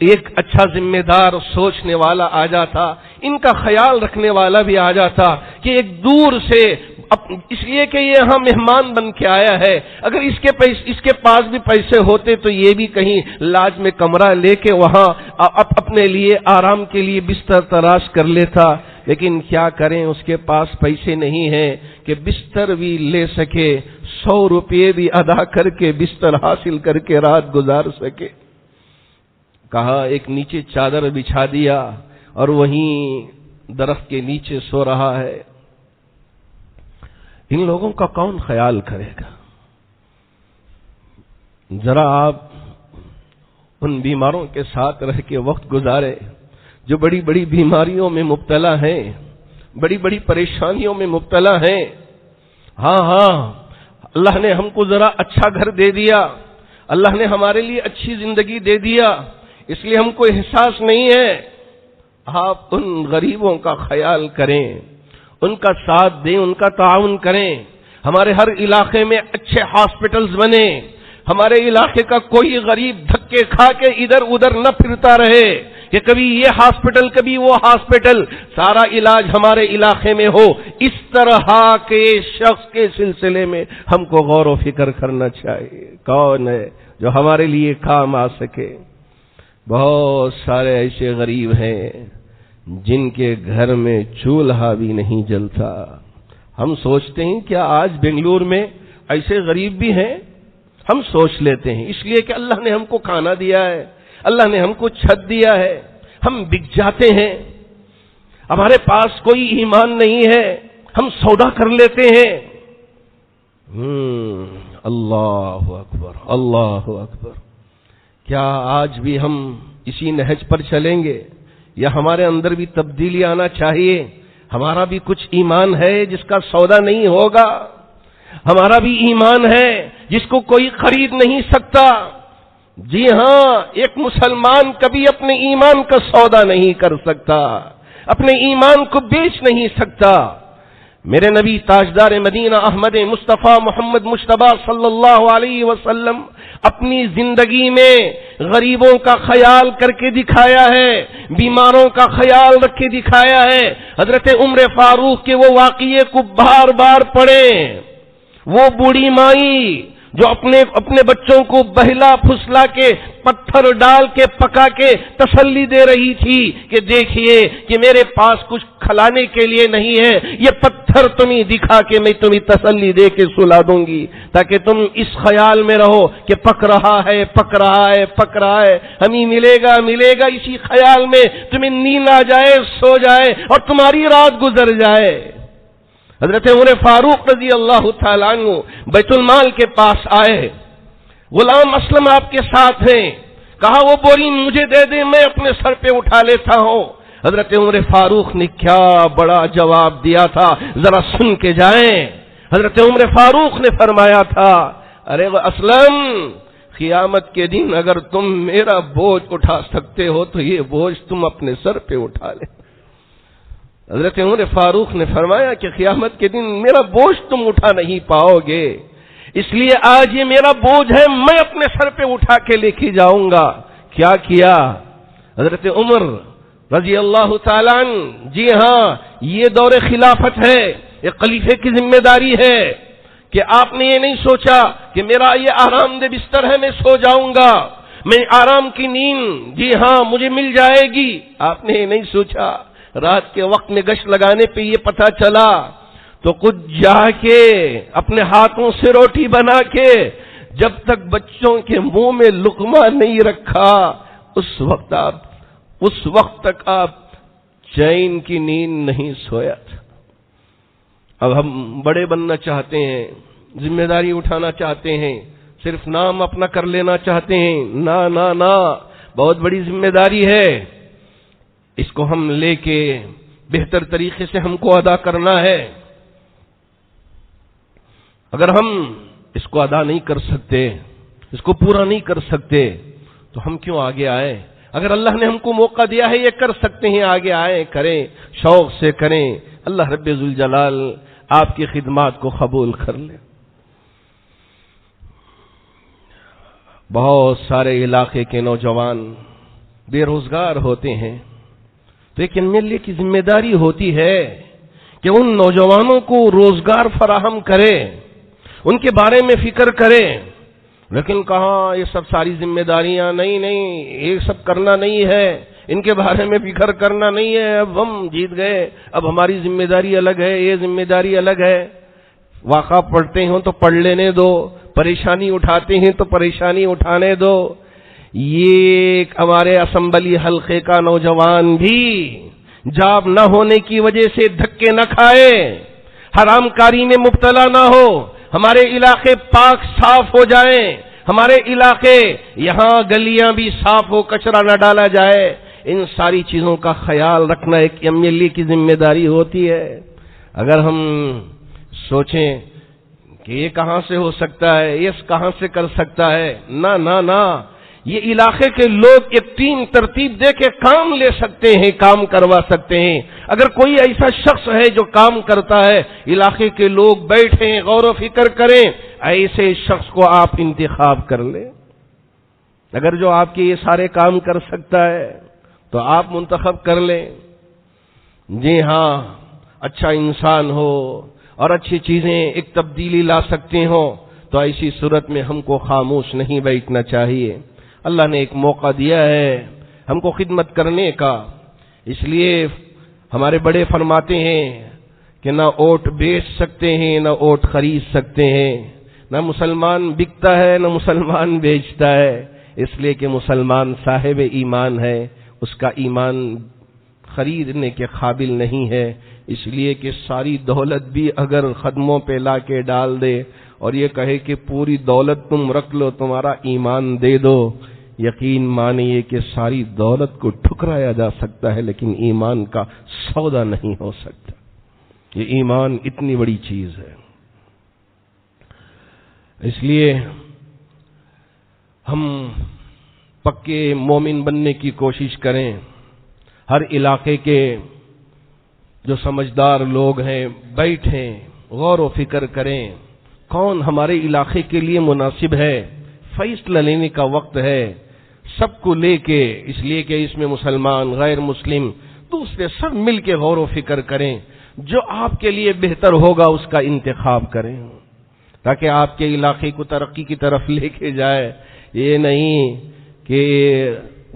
ایک اچھا ذمہ دار سوچنے والا آ جاتا، ان کا خیال رکھنے والا بھی آ جاتا کہ ایک دور سے، اس لیے کہ یہ یہاں مہمان بن کے آیا ہے، اگر اس کے پاس بھی پیسے ہوتے تو یہ بھی کہیں لاج میں کمرہ لے کے وہاں اپنے لیے آرام کے لیے بستر تلاش کر لیتا، لیکن کیا کریں، اس کے پاس پیسے نہیں ہیں کہ بستر بھی لے سکے، 100 روپے بھی ادا کر کے بستر حاصل کر کے رات گزار سکے۔ کہا ایک نیچے چادر بچھا دیا اور وہیں درخت کے نیچے سو رہا ہے۔ ان لوگوں کا کون خیال کرے گا؟ ذرا آپ ان بیماروں کے ساتھ رہ کے وقت گزارے جو بڑی بڑی بیماریوں میں مبتلا ہیں، بڑی بڑی پریشانیوں میں مبتلا ہیں۔ ہاں اللہ نے ہم کو ذرا اچھا گھر دے دیا، اللہ نے ہمارے لیے اچھی زندگی دے دیا، اس لیے ہم کو احساس نہیں ہے۔ آپ ان غریبوں کا خیال کریں، ان کا ساتھ دیں، ان کا تعاون کریں۔ ہمارے ہر علاقے میں اچھے ہاسپٹلز بنے، ہمارے علاقے کا کوئی غریب دھکے کھا کے ادھر ادھر نہ پھرتا رہے کہ کبھی یہ ہاسپٹل کبھی وہ ہاسپٹل، سارا علاج ہمارے علاقے میں ہو۔ اس طرح کے شخص کے سلسلے میں ہم کو غور و فکر کرنا چاہیے، کون ہے جو ہمارے لیے کام آ سکے۔ بہت سارے ایسے غریب ہیں جن کے گھر میں چولہا بھی نہیں جلتا۔ ہم سوچتے ہیں کیا آج بنگلور میں ایسے غریب بھی ہیں؟ ہم سوچ لیتے ہیں، اس لیے کہ اللہ نے ہم کو کھانا دیا ہے، اللہ نے ہم کو چھت دیا ہے، ہم بک جاتے ہیں۔ ہمارے پاس کوئی ایمان نہیں ہے، ہم سودا کر لیتے ہیں۔ اللہ اکبر، اللہ اکبر۔ کیا آج بھی ہم اسی نہج پر چلیں گے یا ہمارے اندر بھی تبدیلی آنا چاہیے؟ ہمارا بھی کچھ ایمان ہے جس کا سودا نہیں ہوگا، ہمارا بھی ایمان ہے جس کو کوئی خرید نہیں سکتا۔ جی ہاں، ایک مسلمان کبھی اپنے ایمان کا سودا نہیں کر سکتا، اپنے ایمان کو بیچ نہیں سکتا۔ میرے نبی تاجدار مدینہ احمد مصطفیٰ محمد مجتبیٰ صلی اللہ علیہ وسلم اپنی زندگی میں غریبوں کا خیال کر کے دکھایا ہے، بیماروں کا خیال رکھ کے دکھایا ہے۔ حضرت عمر فاروق کے وہ واقعے کو بار بار پڑھیں۔ وہ بوڑھی مائی جو اپنے بچوں کو بہلا پھسلا کے پتھر ڈال کے پکا کے تسلی دے رہی تھی کہ دیکھیے کہ میرے پاس کچھ کھلانے کے لیے نہیں ہے، یہ پتھر تمہیں دکھا کے میں تمہیں تسلی دے کے سلا دوں گی تاکہ تم اس خیال میں رہو کہ پک رہا ہے، پک رہا ہے، پک رہا ہے، ہمیں ملے گا ملے گا، اسی خیال میں تمہیں نیند آ جائے، سو جائے اور تمہاری رات گزر جائے۔ حضرت عمر فاروق رضی اللہ تعالیٰ عنہ بیت المال کے پاس آئے، غلام اسلم آپ کے ساتھ ہیں، کہا وہ بوری مجھے دے دیں، میں اپنے سر پہ اٹھا لیتا ہوں۔ حضرت عمر فاروق نے کیا بڑا جواب دیا تھا، ذرا سن کے جائیں۔ حضرت عمر فاروق نے فرمایا تھا، ارے اسلم، قیامت کے دن اگر تم میرا بوجھ اٹھا سکتے ہو تو یہ بوجھ تم اپنے سر پہ اٹھا لے۔ حضرت عمر فاروق نے فرمایا کہ قیامت کے دن میرا بوجھ تم اٹھا نہیں پاؤ گے، اس لیے آج یہ میرا بوجھ ہے، میں اپنے سر پہ اٹھا کے لے کے جاؤں گا۔ کیا کیا حضرت عمر رضی اللہ تعالیٰ عنہ؟ جی ہاں، یہ دور خلافت ہے، یہ خلیفے کی ذمہ داری ہے کہ آپ نے یہ نہیں سوچا کہ میرا یہ آرام دہ بستر ہے، میں سو جاؤں گا، میں آرام کی نیند جی ہاں مجھے مل جائے گی۔ آپ نے یہ نہیں سوچا، رات کے وقت میں گشت لگانے پہ یہ پتہ چلا تو خود جا کے اپنے ہاتھوں سے روٹی بنا کے جب تک بچوں کے منہ میں لقمہ نہیں رکھا اس وقت تک آپ چین کی نیند نہیں سویا تھا۔ اب ہم بڑے بننا چاہتے ہیں، ذمہ داری اٹھانا چاہتے ہیں، صرف نام اپنا کر لینا چاہتے ہیں، نا نا نا، بہت بڑی ذمہ داری ہے، اس کو ہم لے کے بہتر طریقے سے ہم کو ادا کرنا ہے۔ اگر ہم اس کو ادا نہیں کر سکتے، اس کو پورا نہیں کر سکتے تو ہم کیوں آگے آئے؟ اگر اللہ نے ہم کو موقع دیا ہے یہ کر سکتے ہیں، آگے آئیں، کریں، شوق سے کریں۔ اللہ رب ذوالجلال آپ کی خدمات کو قبول کر لے۔ بہت سارے علاقے کے نوجوان بے روزگار ہوتے ہیں، لیکن میرے کی ذمہ داری ہوتی ہے کہ ان نوجوانوں کو روزگار فراہم کرے، ان کے بارے میں فکر کرے۔ لیکن کہاں یہ سب ساری ذمہ داریاں، نہیں یہ سب کرنا نہیں ہے، ان کے بارے میں فکر کرنا نہیں ہے، اب ہم جیت گئے، اب ہماری ذمہ داری الگ ہے، یہ ذمہ داری الگ ہے۔ واقعہ پڑھتے ہوں تو پڑھ لینے دو، پریشانی اٹھاتے ہیں تو پریشانی اٹھانے دو۔ یہ ہمارے اسمبلی حلقے کا نوجوان بھی جاب نہ ہونے کی وجہ سے دھکے نہ کھائے، حرام کاری میں مبتلا نہ ہو، ہمارے علاقے پاک صاف ہو جائیں، ہمارے علاقے یہاں گلیاں بھی صاف ہو، کچرا نہ ڈالا جائے۔ ان ساری چیزوں کا خیال رکھنا ایک ایم ایل اے کی ذمہ داری ہوتی ہے۔ اگر ہم سوچیں کہ یہ کہاں سے ہو سکتا ہے، یہ کہاں سے کر سکتا ہے، نہ نہ نہ، یہ علاقے کے لوگ ایک ٹیم ترتیب دے کے کام لے سکتے ہیں، کام کروا سکتے ہیں۔ اگر کوئی ایسا شخص ہے جو کام کرتا ہے، علاقے کے لوگ بیٹھیں، غور و فکر کریں، ایسے شخص کو آپ انتخاب کر لیں۔ اگر جو آپ کے یہ سارے کام کر سکتا ہے تو آپ منتخب کر لیں۔ جی ہاں، اچھا انسان ہو اور اچھی چیزیں ایک تبدیلی لا سکتے ہوں تو ایسی صورت میں ہم کو خاموش نہیں بیٹھنا چاہیے۔ اللہ نے ایک موقع دیا ہے ہم کو خدمت کرنے کا، اس لیے ہمارے بڑے فرماتے ہیں کہ نہ اوٹ بیچ سکتے ہیں نہ اوٹ خرید سکتے ہیں، نہ مسلمان بکتا ہے نہ مسلمان بیچتا ہے، اس لیے کہ مسلمان صاحب ایمان ہے، اس کا ایمان خریدنے کے قابل نہیں ہے، اس لیے کہ ساری دولت بھی اگر قدموں پہ لا کے ڈال دے اور یہ کہے کہ پوری دولت تم رکھ لو تمہارا ایمان دے دو، یقین مانیے کہ ساری دولت کو ٹھکرایا جا سکتا ہے لیکن ایمان کا سودا نہیں ہو سکتا۔ یہ ایمان اتنی بڑی چیز ہے، اس لیے ہم پکے مومن بننے کی کوشش کریں۔ ہر علاقے کے جو سمجھدار لوگ ہیں بیٹھیں، غور و فکر کریں کون ہمارے علاقے کے لیے مناسب ہے، فیصلہ لینے کا وقت ہے سب کو لے کے، اس لیے کہ اس میں مسلمان غیر مسلم دوسرے سب مل کے غور و فکر کریں، جو آپ کے لیے بہتر ہوگا اس کا انتخاب کریں تاکہ آپ کے علاقے کو ترقی کی طرف لے کے جائے۔ یہ نہیں کہ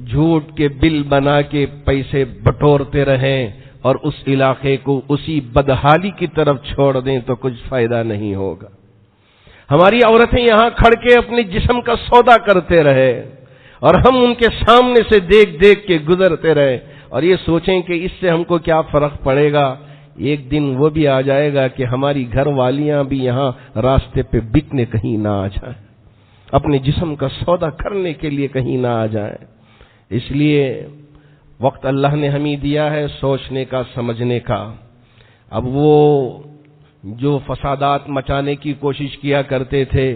جھوٹ کے بل بنا کے پیسے بٹورتے رہیں اور اس علاقے کو اسی بدحالی کی طرف چھوڑ دیں تو کچھ فائدہ نہیں ہوگا۔ ہماری عورتیں یہاں کھڑ کے اپنے جسم کا سودا کرتے رہے اور ہم ان کے سامنے سے دیکھ دیکھ کے گزرتے رہے اور یہ سوچیں کہ اس سے ہم کو کیا فرق پڑے گا۔ ایک دن وہ بھی آ جائے گا کہ ہماری گھر والیاں بھی یہاں راستے پہ بکنے کہیں نہ آ جائیں، اپنے جسم کا سودا کرنے کے لیے کہیں نہ آ جائیں۔ اس لیے وقت اللہ نے ہمیں دیا ہے سوچنے کا، سمجھنے کا۔ اب وہ جو فسادات مچانے کی کوشش کیا کرتے تھے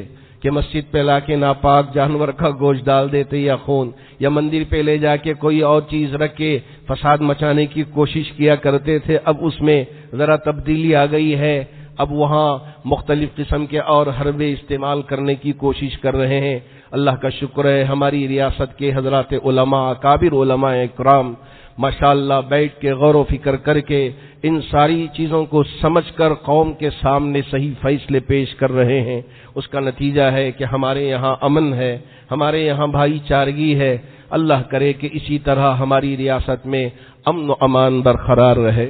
کہ مسجد پہ لا کے ناپاک جانور کا گوشت ڈال دیتے یا خون، یا مندر پہ لے جا کے کوئی اور چیز رکھ کے فساد مچانے کی کوشش کیا کرتے تھے، اب اس میں ذرا تبدیلی آ گئی ہے۔ اب وہاں مختلف قسم کے اور حربے استعمال کرنے کی کوشش کر رہے ہیں۔ اللہ کا شکر ہے ہماری ریاست کے حضرات علماء، اکابر علماء اکرام ماشاءاللہ بیٹھ کے غور و فکر کر کے ان ساری چیزوں کو سمجھ کر قوم کے سامنے صحیح فیصلے پیش کر رہے ہیں۔ اس کا نتیجہ ہے کہ ہمارے یہاں امن ہے، ہمارے یہاں بھائی چارگی ہے۔ اللہ کرے کہ اسی طرح ہماری ریاست میں امن و امان برقرار رہے۔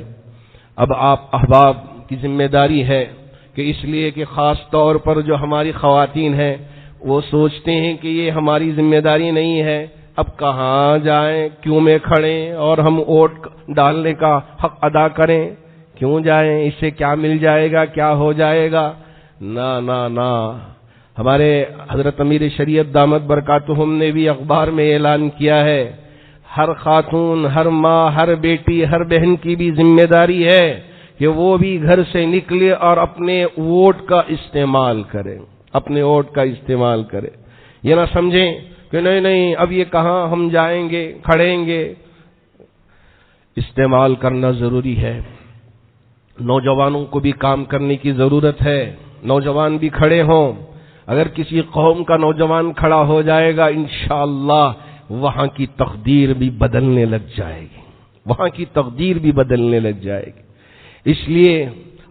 اب آپ احباب کی ذمہ داری ہے کہ اس لیے کہ خاص طور پر جو ہماری خواتین ہیں وہ سوچتے ہیں کہ یہ ہماری ذمہ داری نہیں ہے، اب کہاں جائیں، کیوں میں کھڑیں اور ہم ووٹ ڈالنے کا حق ادا کریں، کیوں جائیں، اس سے کیا مل جائے گا، کیا ہو جائے گا۔ نہ نہ نہ، ہمارے حضرت امیر شریعت دامت برکاتہم نے بھی اخبار میں اعلان کیا ہے، ہر خاتون، ہر ماں، ہر بیٹی، ہر بہن کی بھی ذمہ داری ہے کہ وہ بھی گھر سے نکلے اور اپنے ووٹ کا استعمال کرے، اپنے ووٹ کا استعمال کرے۔ یہ نہ سمجھیں کہ نہیں نہیں اب یہ کہاں ہم جائیں گے، کھڑیں گے۔ استعمال کرنا ضروری ہے، نوجوانوں کو بھی کام کرنے کی ضرورت ہے، نوجوان بھی کھڑے ہوں۔ اگر کسی قوم کا نوجوان کھڑا ہو جائے گا انشاءاللہ وہاں کی تقدیر بھی بدلنے لگ جائے گی، وہاں کی تقدیر بھی بدلنے لگ جائے گی۔ اس لیے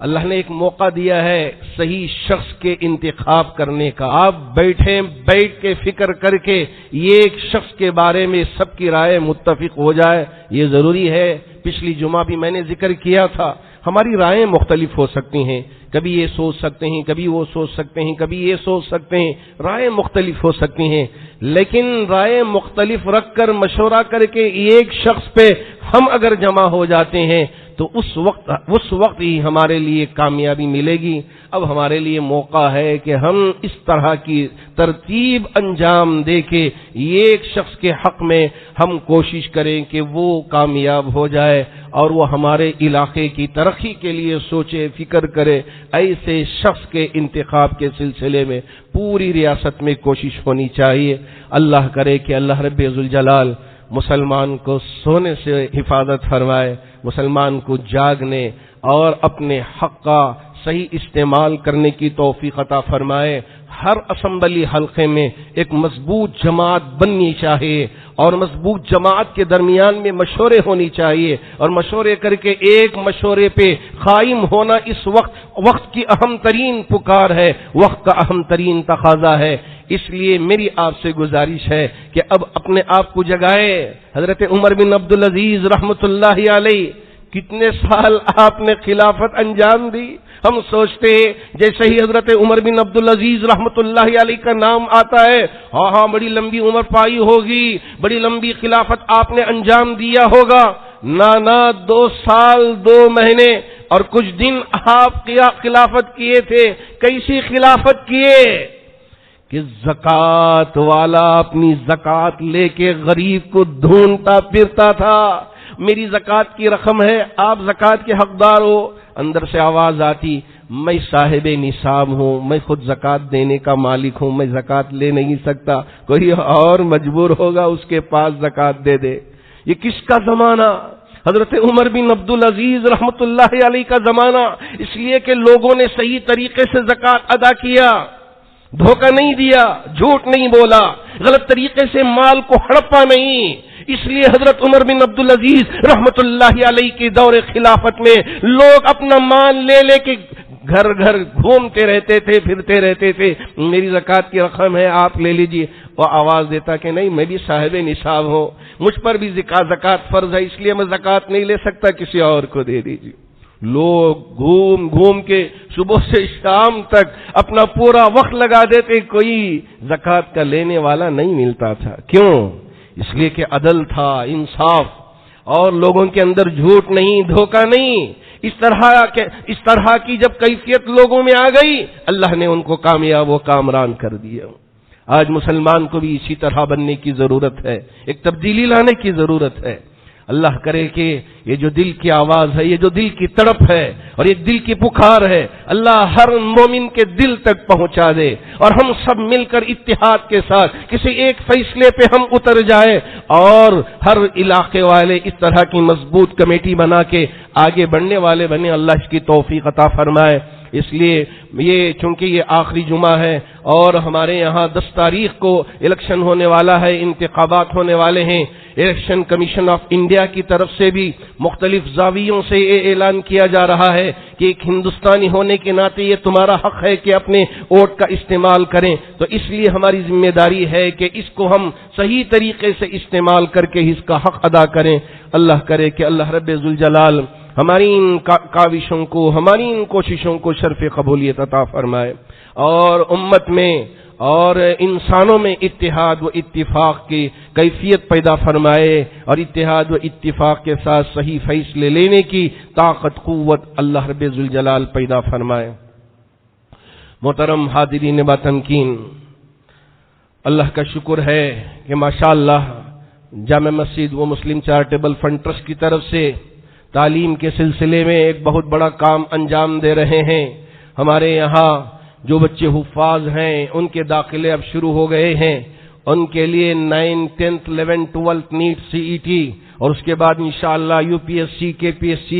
اللہ نے ایک موقع دیا ہے صحیح شخص کے انتخاب کرنے کا۔ آپ بیٹھیں، بیٹھ کے فکر کر کے یہ ایک شخص کے بارے میں سب کی رائے متفق ہو جائے، یہ ضروری ہے۔ پچھلی جمعہ بھی میں نے ذکر کیا تھا، ہماری رائیں مختلف ہو سکتی ہیں، کبھی یہ سوچ سکتے ہیں، کبھی وہ سوچ سکتے ہیں، کبھی یہ سوچ سکتے ہیں، رائیں مختلف ہو سکتی ہیں، لیکن رائیں مختلف رکھ کر مشورہ کر کے ایک شخص پہ ہم اگر جمع ہو جاتے ہیں تو اس وقت ہی ہمارے لیے کامیابی ملے گی۔ اب ہمارے لیے موقع ہے کہ ہم اس طرح کی ترتیب انجام دے کے ایک شخص کے حق میں ہم کوشش کریں کہ وہ کامیاب ہو جائے اور وہ ہمارے علاقے کی ترقی کے لیے سوچے، فکر کرے۔ ایسے شخص کے انتخاب کے سلسلے میں پوری ریاست میں کوشش ہونی چاہیے۔ اللہ کرے کہ اللہ رب ذوالجلال مسلمان کو سونے سے حفاظت فرمائے، مسلمان کو جاگنے اور اپنے حق کا صحیح استعمال کرنے کی توفیق عطا فرمائے۔ ہر اسمبلی حلقے میں ایک مضبوط جماعت بننی چاہیے اور مضبوط جماعت کے درمیان میں مشورے ہونی چاہیے اور مشورے کر کے ایک مشورے پہ قائم ہونا اس وقت کی اہم ترین پکار ہے، وقت کا اہم ترین تقاضا ہے۔ اس لیے میری آپ سے گزارش ہے کہ اب اپنے آپ کو جگائے۔ حضرت عمر بن عبدالعزیز رحمۃ اللہ علیہ کتنے سال آپ نے خلافت انجام دی۔ ہم سوچتے ہیں جیسے ہی حضرت عمر بن عبدالعزیز رحمۃ اللہ علیہ کا نام آتا ہے ہاں بڑی لمبی عمر پائی ہوگی، بڑی لمبی خلافت آپ نے انجام دیا ہوگا۔ نانا 2 سال 2 مہینے اور کچھ دن آپ خلافت کیے تھے۔ کیسی خلافت کیے کہ زکوٰۃ والا اپنی زکوٰۃ لے کے غریب کو ڈھونڈتا پھرتا تھا۔ میری زکوٰۃ کی رقم ہے، آپ زکوٰۃ کے حقدار ہو۔ اندر سے آواز آتی، میں صاحب نصاب ہوں، میں خود زکوٰۃ دینے کا مالک ہوں، میں زکوٰۃ لے نہیں سکتا، کوئی اور مجبور ہوگا اس کے پاس زکوٰۃ دے دے۔ یہ کس کا زمانہ؟ حضرت عمر بن عبدالعزیز رحمۃ اللہ علیہ کا زمانہ، اس لیے کہ لوگوں نے صحیح طریقے سے زکوٰۃ ادا کیا، دھوکہ نہیں دیا، جھوٹ نہیں بولا، غلط طریقے سے مال کو ہڑپا نہیں۔ اس لیے حضرت عمر بن عبدالعزیز رحمۃ اللہ علیہ کے دور خلافت میں لوگ اپنا مال لے لے کے گھر گھر گھومتے رہتے تھے، پھرتے رہتے تھے، میری زکوٰۃ کی رقم ہے آپ لے لیجیے۔ وہ آواز دیتا کہ نہیں، میں بھی صاحب نصاب ہوں، مجھ پر بھی زکوٰۃ فرض ہے، اس لیے میں زکوٰۃ نہیں لے سکتا، کسی اور کو دے دیجیے۔ لوگ گھوم گھوم کے صبح سے شام تک اپنا پورا وقت لگا دیتے، کوئی زکوٰۃ کا لینے والا نہیں ملتا تھا۔ کیوں؟ اس لیے کہ عدل تھا، انصاف، اور لوگوں کے اندر جھوٹ نہیں، دھوکہ نہیں۔ اس طرح کی جب کیفیت لوگوں میں آ گئی، اللہ نے ان کو کامیاب و کامران کر دیا۔ آج مسلمان کو بھی اسی طرح بننے کی ضرورت ہے، ایک تبدیلی لانے کی ضرورت ہے۔ اللہ کرے کہ یہ جو دل کی آواز ہے، یہ جو دل کی تڑپ ہے اور یہ دل کی پکار ہے، اللہ ہر مومن کے دل تک پہنچا دے، اور ہم سب مل کر اتحاد کے ساتھ کسی ایک فیصلے پہ ہم اتر جائیں، اور ہر علاقے والے اس طرح کی مضبوط کمیٹی بنا کے آگے بڑھنے والے بنے۔ اللہ اس کی توفیق عطا فرمائے۔ اس لیے یہ چونکہ یہ آخری جمعہ ہے اور ہمارے یہاں 10 تاریخ کو الیکشن ہونے والا ہے، انتخابات ہونے والے ہیں، الیکشن کمیشن آف انڈیا کی طرف سے بھی مختلف زاویوں سے یہ اعلان کیا جا رہا ہے کہ ایک ہندوستانی ہونے کے ناطے یہ تمہارا حق ہے کہ اپنے ووٹ کا استعمال کریں، تو اس لیے ہماری ذمہ داری ہے کہ اس کو ہم صحیح طریقے سے استعمال کر کے اس کا حق ادا کریں۔ اللہ کرے کہ اللہ رب ذوالجلال ہماری ان کاوشوں کو، ہماری ان کوششوں کو شرف قبولیت عطا فرمائے، اور امت میں اور انسانوں میں اتحاد و اتفاق کی کیفیت پیدا فرمائے، اور اتحاد و اتفاق کے ساتھ صحیح فیصلے لینے کی طاقت قوت اللہ رب ذوالجلال پیدا فرمائے۔ محترم حاضرین با تمکین، اللہ کا شکر ہے کہ ماشاءاللہ جامع مسجد و مسلم چیریٹیبل فنڈ ٹرسٹ کی طرف سے تعلیم کے سلسلے میں ایک بہت بڑا کام انجام دے رہے ہیں۔ ہمارے یہاں جو بچے حفاظ ہیں ان کے داخلے اب شروع ہو گئے ہیں، ان کے لیے 9th 10th 11th 12th net CET، اور اس کے بعد انشاءاللہ UPSC KPSC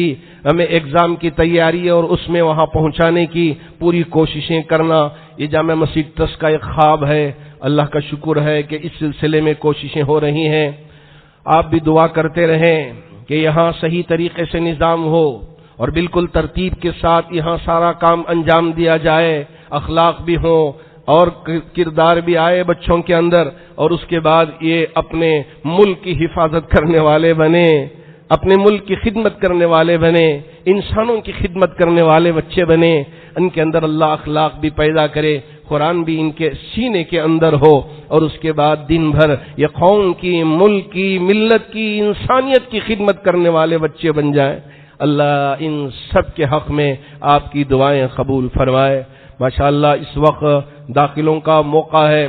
ہمیں ایگزام کی تیاری ہے، اور اس میں وہاں پہنچانے کی پوری کوششیں کرنا یہ جامع مسجد ٹرسٹ کا ایک خواب ہے۔ اللہ کا شکر ہے کہ اس سلسلے میں کوششیں ہو رہی ہیں۔ آپ بھی دعا کرتے رہیں کہ یہاں صحیح طریقے سے نظام ہو اور بالکل ترتیب کے ساتھ یہاں سارا کام انجام دیا جائے، اخلاق بھی ہوں اور کردار بھی آئے بچوں کے اندر، اور اس کے بعد یہ اپنے ملک کی حفاظت کرنے والے بنے، اپنے ملک کی خدمت کرنے والے بنے، انسانوں کی خدمت کرنے والے بچے بنے، ان کے اندر اللہ اخلاق بھی پیدا کرے، قرآن بھی ان کے سینے کے اندر ہو، اور اس کے بعد دن بھر یہ قوم کی، ملک کی، ملت کی، انسانیت کی خدمت کرنے والے بچے بن جائیں۔ اللہ ان سب کے حق میں آپ کی دعائیں قبول فرمائے۔ ماشاءاللہ اس وقت داخلوں کا موقع ہے،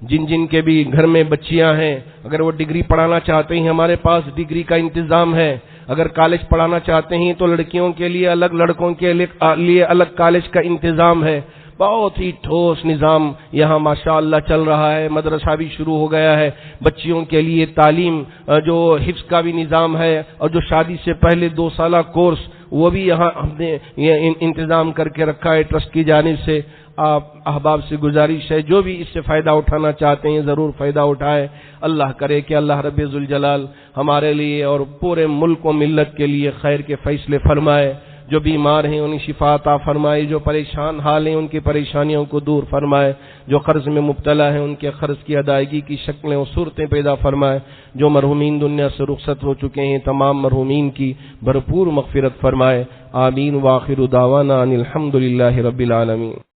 جن کے بھی گھر میں بچیاں ہیں، اگر وہ ڈگری پڑھانا چاہتے ہیں ہمارے پاس ڈگری کا انتظام ہے، اگر کالج پڑھانا چاہتے ہیں تو لڑکیوں کے لیے الگ، لڑکوں کے لیے الگ کالج کا انتظام ہے۔ بہت ہی ٹھوس نظام یہاں ماشاءاللہ چل رہا ہے، مدرسہ بھی شروع ہو گیا ہے، بچیوں کے لیے تعلیم جو حفظ کا بھی نظام ہے، اور جو شادی سے پہلے 2 سالہ کورس وہ بھی یہاں ہم نے یہ انتظام کر کے رکھا ہے ٹرسٹ کی جانب سے۔ آپ احباب سے گزارش ہے جو بھی اس سے فائدہ اٹھانا چاہتے ہیں ضرور فائدہ اٹھائے۔ اللہ کرے کہ اللہ رب ذوالجلال ہمارے لیے اور پورے ملک و ملت کے لیے خیر کے فیصلے فرمائے۔ جو بیمار ہیں انہیں شفا عطا فرمائے، جو پریشان حال ہیں ان کی پریشانیوں کو دور فرمائے، جو قرض میں مبتلا ہیں ان کے قرض کی ادائیگی کی شکلیں اور صورتیں پیدا فرمائے، جو مرحومین دنیا سے رخصت ہو چکے ہیں تمام مرحومین کی بھرپور مغفرت فرمائے۔ آمین۔ وآخر دعوانا ان الحمد للہ رب العالمین۔